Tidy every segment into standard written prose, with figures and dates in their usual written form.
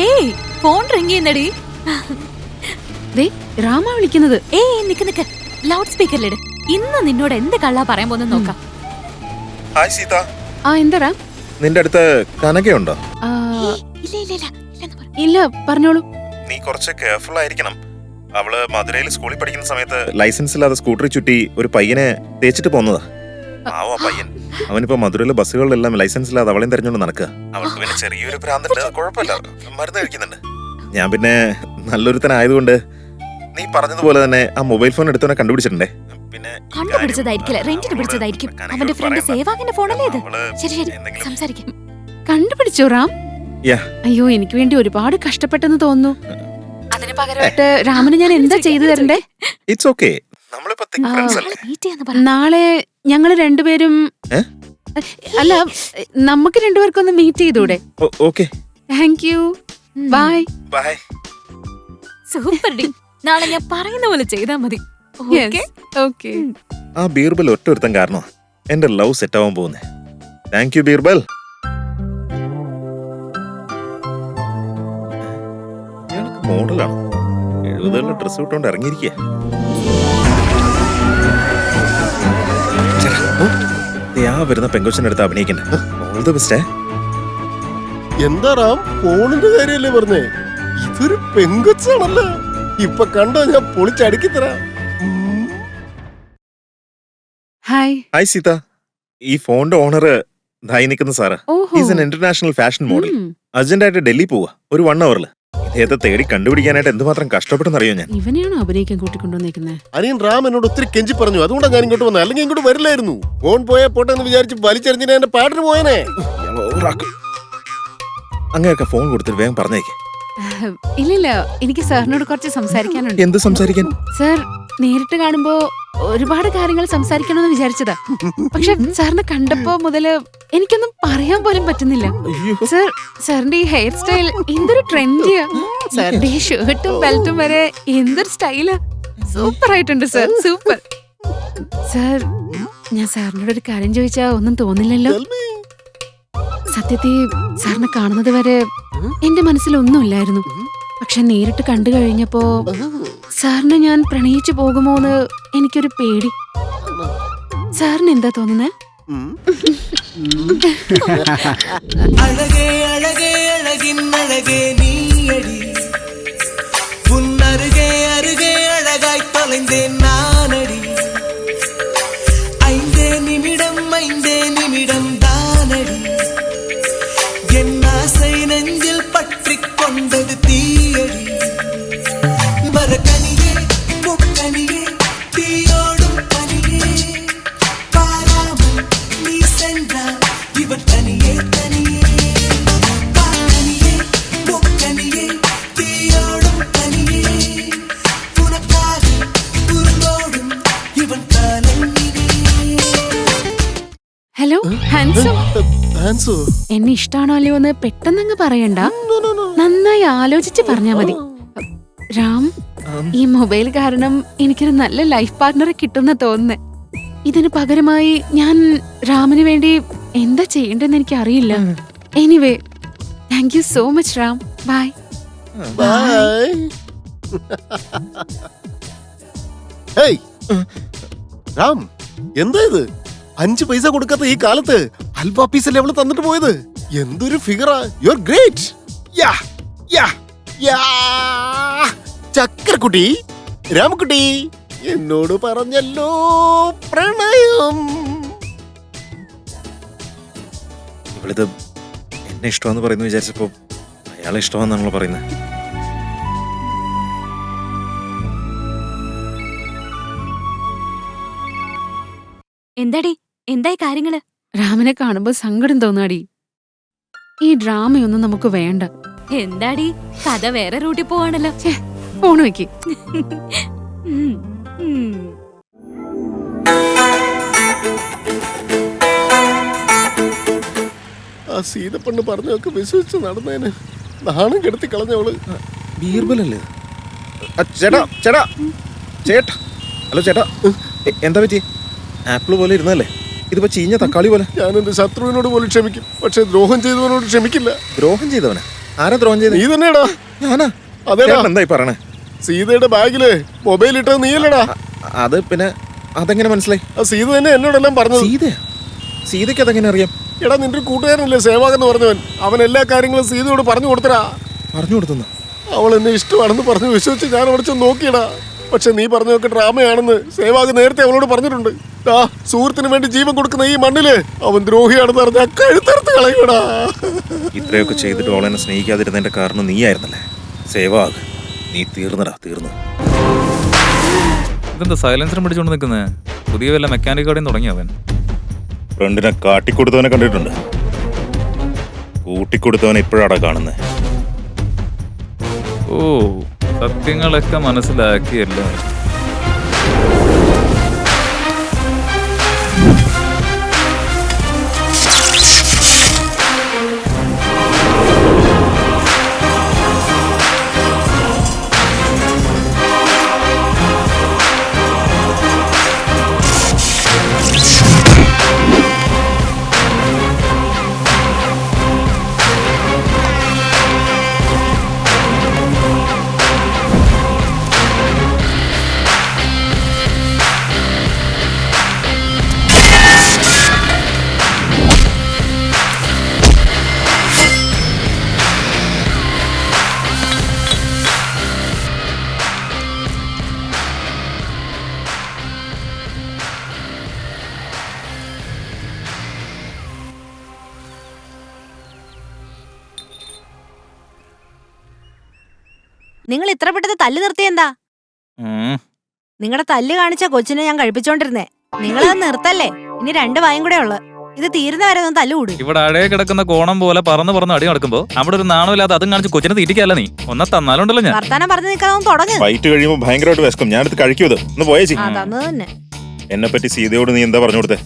ഏയ് phone ring ചെയ്യുന്നടി. Rama വിളിക്കുന്നത്. ഏയ് നിക്ക് ലൗഡ് സ്പീക്കറിലിട്. ഇന്ന് നിന്നോട് എന്ത് കള്ളാ പറയാൻ പോന്നു നോക്കാം. ഹായ് സീത. എന്താ നിന്റെ അടുത്ത് കനകയുണ്ടോ? ഇല്ല, പറഞ്ഞോളൂ. നീ കുറച്ച് കെയർഫുൾ ആയിരിക്കണം. അവള് മധുരയിൽ സ്കൂളിൽ പഠിക്കുന്ന സമയത്ത് ലൈസൻസ് ഇല്ലാതെ സ്കൂട്ടറിൽ ചുറ്റി ഒരു പയ്യനെ തേച്ചിട്ട് പോന്നതാ. പാവ പയ്യൻ. അവനിപ്പോ മധുരയിലെ ബസ്സുകളിലെല്ലാം ലൈസൻസ് ഇല്ലാതെ അവളെയും തെരഞ്ഞോണ്ട് നടക്കുക. അവൾക്ക് പിന്നെ ചെറിയൊരു ഭ്രാന്തുണ്ട്, കുഴപ്പമില്ല, മരുന്ന് കഴിക്കുന്നുണ്ട്. ഞാൻ പിന്നെ നല്ലൊരുത്തനായതുകൊണ്ട് നീ പറഞ്ഞതുപോലെ തന്നെ ആ മൊബൈൽ ഫോൺ എടുത്തവനെ കണ്ടുപിടിച്ചിട്ടുണ്ടേ. പിന്നെ കണ്ടുപിടിച്ചതായിരിക്കില്ല, റെന്റിന് പിടിച്ചതായിരിക്കും. അവന്റെ ഫ്രണ്ട് സേവാഗിന്റെ ഫോണല്ലേ ഇത്? ശരി സംസാരിക്കാം. കണ്ടുപിടിച്ചോ റാം? അയ്യോ, എനിക്ക് വേണ്ടി ഒരുപാട് കഷ്ടപ്പെട്ടെന്ന് തോന്നുന്നു. അതിന് പകരമായിട്ട് രാമന് ഞാൻ എന്താ ചെയ്തു തരണ്ടേ? It's okay. നാളെ ഞങ്ങള് രണ്ടുപേരും, അല്ല നമുക്ക് രണ്ടുപേർക്കൊന്ന് മീറ്റ് ചെയ്തൂടെ? Okay. Thank you. Bye. Bye. Super ഡി. നാളെ ഞാൻ പറയുന്ന പോലെ ചെയ്താ മതി. ഓക്കേ. ആ ബീർബൽ ഒറ്റൊരുത്തൻ കാരണം എന്റെ ലവ് സെറ്റ് ആവാൻ പോകുന്നേ. Thank you Birbal. മോഡലാണ്. 70 ഡ്രസ് ഇട്ടോണ്ട് ഇറങ്ങിയിരിക്കുക. വരുന്ന പെങ്കൊച്ചിന്റെ അടുത്ത് അഭിനയിക്കണ്ടേ? All the best. എന്താ റാം, ഫോണിന്റെ കാര്യല്ലേ പറഞ്ഞേ? ഇതൊരു പെങ്കൊച്ചാണല്ലോ. ഇപ്പൊ കണ്ടോ, ഞാൻ പൊളിച്ചടുക്കി തരാം. ഹായ്. ഹായ് സീത. ഈ ഫോണിന്റെ ഓണർ ധായി നിൽക്കുന്ന sir. Is an international fashion model. അർജന്റായിട്ട് ഡൽഹി പോവാ ഒരു 1 hourല്. ഇദ്ദേഹത്തെ തേടി കണ്ടുപിടിക്കാനായിട്ട് എന്തുമാത്രം കഷ്ടപ്പെട്ടെന്ന് അറിയോ ഞാൻ. ഇവനെയാണോ അഭിനയിക്കാൻ കൂട്ടിക്കൊണ്ടുവന്നേക്കുന്നത്? അനിയൻ റാം എന്നോട് ഒത്തിരി കെഞ്ചി പറഞ്ഞു, അതുകൊണ്ടാണ് ഞാൻ ഇങ്ങോട്ട് വന്നത്. അല്ലെങ്കിൽ ഇങ്ങോട്ട് വരില്ലായിരുന്നു. ഫോൺ പോയാ പോട്ടെ എന്ന് വിചാരിച്ച് വലിച്ചെറിഞ്ഞിട്ട് എന്റെ പാട്ടിന് പോയനെ. അങ്ങനെയൊക്കെ ഫോൺ കൊടുത്തിട്ട് വേഗം പറഞ്ഞേക്ക്. ഇല്ലില്ല, എനിക്ക് സാറിനോട് കുറച്ച് സംസാരിക്കാനുണ്ട്. എന്ത് സംസാരിക്കാൻ? സാർ നേരിട്ട് കാണുമ്പോ ഒരുപാട് കാര്യങ്ങൾ സംസാരിക്കണമെന്ന് വിചാരിച്ചതാ. പക്ഷെ സാറിനെ കണ്ടപ്പോ മുതല് എനിക്കൊന്നും പറയാൻ പോലും പറ്റുന്നില്ല. സാർ, സാറിന്റെ ഈ ഹെയർ സ്റ്റൈൽ എന്തൊരു ട്രെൻഡിയാ. സാറിന്റെ ഈ ഷർട്ടും ബെൽറ്റും വരെ എന്തൊരു സ്റ്റൈലാ. സൂപ്പർ ആയിട്ടുണ്ട് സാർ, സൂപ്പർ. സാർ, ഞാൻ സാറിനോട് ഒരു കാര്യം ചോദിച്ചാ ഒന്നും തോന്നില്ലല്ലോ? സത്യത്തിൽ സാറിനെ കാണുന്നത് വരെ എന്റെ മനസ്സിലൊന്നുമില്ലായിരുന്നു. പക്ഷെ നേരിട്ട് കണ്ടു കഴിഞ്ഞപ്പോ സാറിനെ ഞാൻ പ്രണയിച്ചു പോകുമോന്ന് എനിക്കൊരു പേടി. സാറിന് എന്താ തോന്നുന്നേ? അഴകേ അഴകേ അഴകിന്നഴകേ നീയടി പുന്നരുകേ അരുകേ അഴകായി തൊലൈந்தே നാനടി ஐந்தே நிமிடம் தானடி என் ஆசை நெஞ்சில் பற்றிக் கொண்டது தீயடி வரக்கனியே முக்கனியே தீயோடும் கனியே பாராமல் நீ சென்றால் இவன் தனியே தனியே பாக்கனியே முக்கனியே தீயோடும் கனியே உனக்காக உருளோடும் இவன் காலங்கிலே. Hello handsome. ഹാൻസോ? എന്നെ ഇഷ്ടാണോ അല്ലയോ എന്ന് പെട്ടെന്നങ്ങ് പറയണ്ട. നന്നായി ആലോചിച്ച് പറഞ്ഞാ മതി. രാം, ഈ മൊബൈൽ കാരണം എനിക്കൊരു നല്ല ലൈഫ് പാർട്ട്ണറെ കിട്ടുന്ന തോന്നുന്നേ. ഇതിന് പകരമായി ഞാൻ രാമിന് വേണ്ടി എന്താ ചെയ്യേണ്ടെന്ന് എനിക്ക് അറിയില്ല. Anyway, thank you so much Ram. Bye. Bye. Hey Ram, എന്താ ഇത്? 5 പൈസ കൊടുക്കാത്ത ഈ കാലത്ത് അൽഫ പീസല്ലേ അവള് തന്നിട്ട് പോയത്? എന്തൊരു ഫിഗറാ. You are great. Yeah yeah yeah. ചക്കരക്കുട്ടി, രാമക്കുട്ടി എന്നോട് പറഞ്ഞല്ലോ പ്രണയം. ഇവളിത് എന്നെ ഇഷ്ടമാന്ന് പറയുന്നു വിചാരിച്ചപ്പോ അയാളെ ഇഷ്ടമാണെന്നാണല്ലോ പറയുന്നത്. എന്താടി, എന്തായി കാര്യങ്ങള്? രാമനെ കാണുമ്പോ സങ്കടം തോന്നാടി. ഈ ഡ്രാമയൊന്നും നമുക്ക് വേണ്ട. എന്താടി, കഥ വേറെ റൂട്ടിൽ പോവാണല്ലോ. ഫോൺ വെക്ക്. ആ സീതപ്പെണ്ണ് പറഞ്ഞൊക്കെ വിശ്വസിച്ച് നടന്നേന് നാണം കെടുത്തി കളഞ്ഞവള്. ബീർബലല്ലേ? ചേട്ടാ ചേട്ടാ ചേട്ടാ, ഹലോ ചേട്ടാ, എന്താ പറ്റി? ആപ്പിൾ പോലെ ഇരുന്നല്ലേ, ഇതിപ്പോ ചീഞ്ഞ തക്കാളി പോലെ. ഞാൻ എന്റെ ശത്രുവിനോട് പോലും ക്ഷമിക്കും, പക്ഷെ ദ്രോഹം ചെയ്തവനോട് ക്ഷമിക്കില്ല. ദ്രോഹം ചെയ്തവനാ? ആരാ ദ്രോഹം ചെയ്ത്? നീ തന്നെയാടാ. ഞാനാ? അതേടാ. ചേട്ടൻ എന്തായി പറയണേ? സീതയുടെ ബാഗില് മൊബൈൽ ഇട്ടത് നീയല്ലടാ. അത് പിന്നെ അതെങ്ങനെ മനസ്സിലായി? ആ സീത തന്നെ എന്നോടെല്ലാം പറഞ്ഞത്. സീതയാ? സീതയ്ക്ക് അതെങ്ങനെ അറിയാം? എടാ നിന്റെ ഒരു കൂട്ടുകാരനല്ലേ സേവാഗ് എന്ന് പറഞ്ഞവൻ, അവൻ എല്ലാ കാര്യങ്ങളും സീതയോട് പറഞ്ഞു കൊടുത്തരാ. പറഞ്ഞു കൊടുത്തുന്ന? അവൾ എന്നെ ഇഷ്ടമാണെന്ന് പറഞ്ഞു വിശ്വസിച്ച് ഞാൻ അവിടെ ചെന്ന് നോക്കിയടാ. പക്ഷെ നീ പറഞ്ഞതൊക്കെ ഡ്രാമയാണെന്ന് സേവാഗ് നേരത്തെ അവളോട് പറഞ്ഞിട്ടുണ്ട്. ആ സുഹൃത്തിന് വേണ്ടി ജീവൻ കൊടുക്കുന്ന ഈ മണ്ണില് അവൻ ദ്രോഹിയാണെന്ന് പറഞ്ഞാൽ കഴുത്തറുത്ത് കളയൂടാ. ഇത്രയൊക്കെ ചെയ്തിട്ട് അവളെന്നെ സ്നേഹിക്കാതിരുന്നതിന്റെ കാരണം നീയായിരുന്നല്ലേ? സേവാഗ്, നീ തീർന്നടാ, തീർന്നു. ഇതെന്താ സൈലൻസറും പിടിച്ചോണ്ട് നിൽക്കുന്നേ? പുതിയ വല്ല മെക്കാനിക് കടയും തുടങ്ങി അവൻ. ഫ്രണ്ടിനെ കാട്ടിക്കൊടുത്തവനെ കണ്ടിട്ടുണ്ട്, കൂട്ടിക്കൊടുത്തവനെ ഇപ്പോഴാടാ കാണുന്നേ. ഓ, സത്യങ്ങളൊക്കെ മനസ്സിലാക്കിയല്ലോ. നിങ്ങൾ ഇത്ര പെട്ടെന്ന് തല്ല് നിർത്തിയെന്താ? നിങ്ങളുടെ തല്ല് കാണിച്ച കൊച്ചിനെ ഞാൻ കഴിപ്പിച്ചോണ്ടിരുന്നേ. നിങ്ങളത് നിർത്തല്ലേ? ഇനി 2 വായും കൂടെ ഉള്ളു. ഇത് തീരുന്ന വരെ ഒന്ന് തല്ല് കൂടും. ഇവിടെ അഴയെ കിടക്കുന്ന കോണം പോലെ പറന്ന് അടി നടക്കുമ്പോ അവിടെ ഒരു നാണമില്ലാതെ അതും കാണിച്ച് കൊച്ചിനെ തീറ്റിക്കല്ല നീ. ഒന്നാ തന്നാലുണ്ടല്ലോ ഞാൻ. വർത്താനം പറഞ്ഞു നിൽക്കാതെ തുടങ്ങ്. ഫൈറ്റ് കഴിയുമ്പോ ഭയങ്കരമായിട്ട് വിശക്കും. ഞാനെടുത്ത് കഴിക്കൂത്. ഒന്ന് പോയേ ചെയ്യും. തന്നു തന്നെ. എന്നെ പറ്റി സീതയോട് നീ എന്താ പറഞ്ഞു കൊടുത്തേ?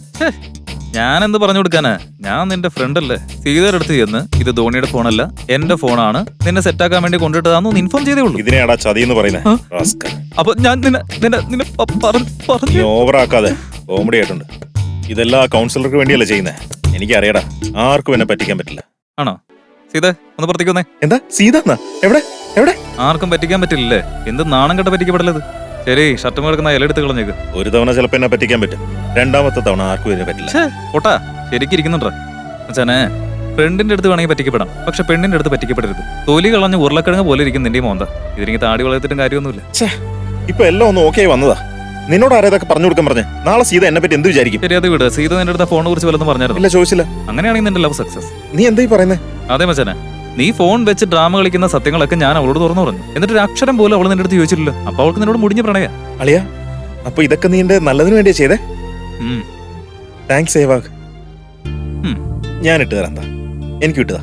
ഞാൻ എന്ത് പറഞ്ഞു കൊടുക്കാനാ? ഞാൻ നിന്റെ ഫ്രണ്ട് അല്ലേ? സീതയുടെ അടുത്ത് ചെന്ന് ഇത് ധോണിയുടെ ഫോണല്ല, എന്റെ ഫോണാണ്, നിന്നെ സെറ്റാക്കാൻ വേണ്ടി കൊണ്ടുവിട്ടതാന്ന് ഇൻഫോം ചെയ്തേ ഉള്ളൂ. ഇതിനെയാടാ ചതി എന്ന് പറയുന്നത്? അപ്പൊ ഞാൻ നിന്നെ പറഞ്ഞു. ഓവറാക്കാതെ, കോമഡി ആയിട്ടുണ്ട്. ഇതെല്ലാം കൗൺസിലർക്ക് വേണ്ടിയല്ലേ ചെയ്യുന്നേ? എനിക്കറിയടാ, ആർക്കും എന്നെ പറ്റിക്കാൻ പറ്റില്ല. ആണോ? സീത ഒന്ന് പുറത്തേക്ക് വന്നേ. എന്താ സീത? എവിടെ എവിടെ? ആർക്കും പറ്റിക്കാൻ പറ്റില്ലല്ലേ? എന്ത് നാണം കെട്ട പറ്റിക്കപ്പെടലത്. ശരി, ഷർട്ടും കിടക്കുന്ന ഇലെടുത്ത് കളഞ്ഞേക്ക്. ഒരു തവണ ചിലപ്പോ എന്നെ പറ്റിക്കാൻ പറ്റും, രണ്ടാമത്തെ തവണ ആർക്കും ഇതിനെ പറ്റില്ല. ഓട്ടാ ശരിക്കിരിക്കുന്നുണ്ടോ അച്ഛനെ? ഫ്രണ്ടിന്റെ അടുത്ത് വേണമെങ്കിൽ പറ്റിക്കപ്പെടാം, പക്ഷെ പെണ്ണിന്റെ അടുത്ത് പറ്റിക്കപ്പെടരുത്. തൊലി കളഞ്ഞ് ഉരുളക്കിഴങ്ങ് പോലെ ഇരിക്കും നിന്റെ മോന്ത. ഇതിനെങ്കിൽ താടി വളർത്തിട്ടും കാര്യമൊന്നുമില്ല. ഇപ്പൊ എല്ലാം ഒന്ന് ഓക്കെ വന്നതാ. നിന്നോട് ആരേതൊക്കെ പറഞ്ഞു കൊടുക്കാൻ പറഞ്ഞേ? നാളെ സീത എന്നെ പറ്റി എന്ത് വിചാരിക്കും? ശരി, അത് വിട്. സീത നിന്റെ അടുത്ത് ഫോണിനെ കുറിച്ച് വല്ലതും പറഞ്ഞായിരുന്നു? ഇല്ല, ചോദിച്ചില്ല. അങ്ങനെയാണെങ്കിൽ നിന്റെ ലവ് സക്സസ്. നീ എന്തായി പറയുന്നേ? അതെ മച്ചാനെ, നീ ഫോൺ വെച്ച് ഡ്രാമ കളിക്കുന്ന സത്യങ്ങളൊക്കെ ഞാൻ അവളോട് തുറന്നു പറഞ്ഞു. എന്നിട്ട് ഒരു അക്ഷരം പോലും അവൾ നിന്റെ അടുത്ത് ചോദിച്ചില്ലല്ലോ. അപ്പൊ അവൾക്ക് നിന്നോട് മുടിഞ്ഞ പ്രണയ. അളിയാ, അപ്പൊ ഇതൊക്കെ നീ എന്റെ നല്ലതിന് വേണ്ടിയാ ചെയ്തേ? താങ്ക്സ് സേവാഗ്. ഞാൻ ഇട്ട് തരാം. എനിക്ക് ഇട്ടതാ.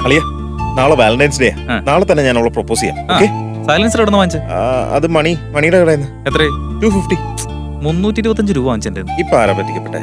അളിയ, നാളെ വാലന്റൈൻസ് ഡേ. നാളെ തന്നെ ഞാൻ അവളെ പ്രൊപ്പോസ് ചെയ്യാം. ഓക്കെ? സൈലൻസർ എവിടെ നിന്ന് വാങ്ങിച്ചേ? അത് മണിയുടെ കടയിൽ നിന്ന്. എത്ര? 250. 325 രൂപ വാങ്ങിച്ചെന്റെ. ഇപ്പൊ ആരാ പറ്റിക്കപ്പെട്ടെ?